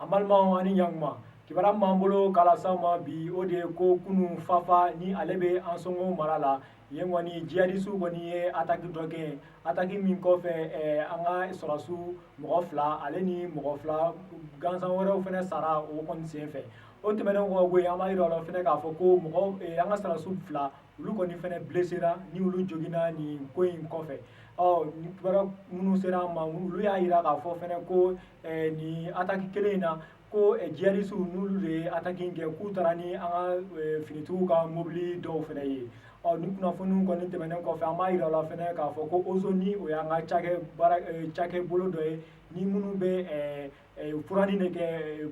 Amalma ani yangma kibara mambolo kala sama bi o de ko kunu fafa ni alebe ansongo marala yengwani jihadisu goni ye attaque doge attaque min kɔfɛ an ka sɔrɔsu mɔgɔ fila ale ni mɔgɔ fila gansan wɛrɛw fɛnɛ sara o kɔni senfɛ o tɛmɛnen kɔ bɔ yen an b'a yira la fɛnɛ k'a fɔ ko mɔgɔ an ka sɔrɔsu fila olu kɔni fɛnɛ blessera ni olu joginna nin ko in kɔfɛ ni kibaruya minnu sera an ma olu y'a yira k'a fɔ fɛnɛ ko ni attaque kelen in na ko jihadistes n'olu de ye attaque in kɛ k'u taara ni an ka finitigiw ka mobili dɔw fɛnɛ ye ni kunnafoniw kɔni tɛmɛnen kɔfɛ an b'a yira o la fɛnɛ k'a fɔ ko Ozone o y'an ka cakɛbolo dɔ ye ni minnu bɛ furani de kɛ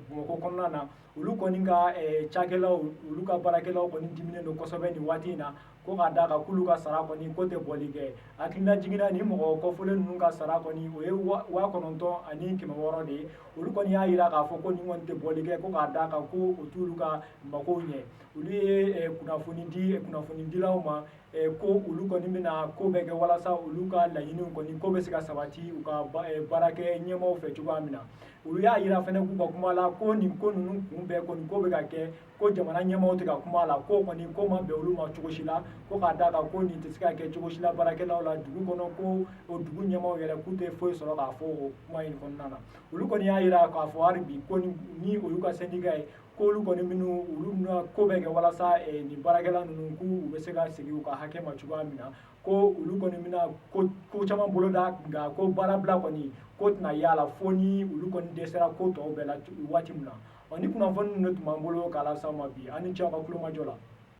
Bamakɔ kɔnɔna na olu kɔni ka cakɛlaw olu ka baarakɛlaw kɔni diminen don kosɛbɛ nin waati in na ko k'a d'a kan k'olu ka sara kɔni ko tɛ bɔli kɛ hakilina jiginna ni mɔgɔ kɔfɔlen ninnu ka sara kɔni o ye 9,600 de ye olu kɔni y'a yira k'a fɔ ko nin kɔni tɛ bɔli kɛ ko k'a d'a kan ko o t'olu ka magow ɲɛ olu ye kunnafonidilaw ma ko olu kɔni bɛna ko bɛɛ kɛ walasa olu ka laɲiniw kɔni ko bɛ se ka sabati u ka baarakɛ ɲɛmaaw fɛ cogoya min na olu y'a yira fɛnɛ k'u ka kuma la ko nin ko ninnu kun bɛɛ kɔni ko bɛ ka kɛ ko jamana ɲɛmaaw tɛ ka kuma a la ko kɔni ko ma bɛn olu ma cogo si la ko k'a d'a kan ko nin tɛ se ka kɛ cogo si la baarakɛlaw la dugu kɔnɔ ko o dugu ɲɛmaaw yɛrɛ k'u tɛ foyi sɔrɔ k'a fɔ o kuma in kɔnɔna na olu kɔni y'a yira k'a fɔ hali bi ko ni olu ka syndicat ye ko olu kɔni minnu olu bɛna ko bɛɛ kɛ walasa nin baarakɛla ninnu k'u bɛ se ka segin u ka hakɛ ma cogoya min na ko olu kɔni bɛna ko caman boloda nka ko baarabila kɔni ko tɛna y'a la fo ni olu kɔni dɛsɛra ko tɔw bɛɛ la waati min na ni kunnafoni ninnu de tun b'an bolo k'a las'aw ma bi an ni ce aw ka kulomajɔ la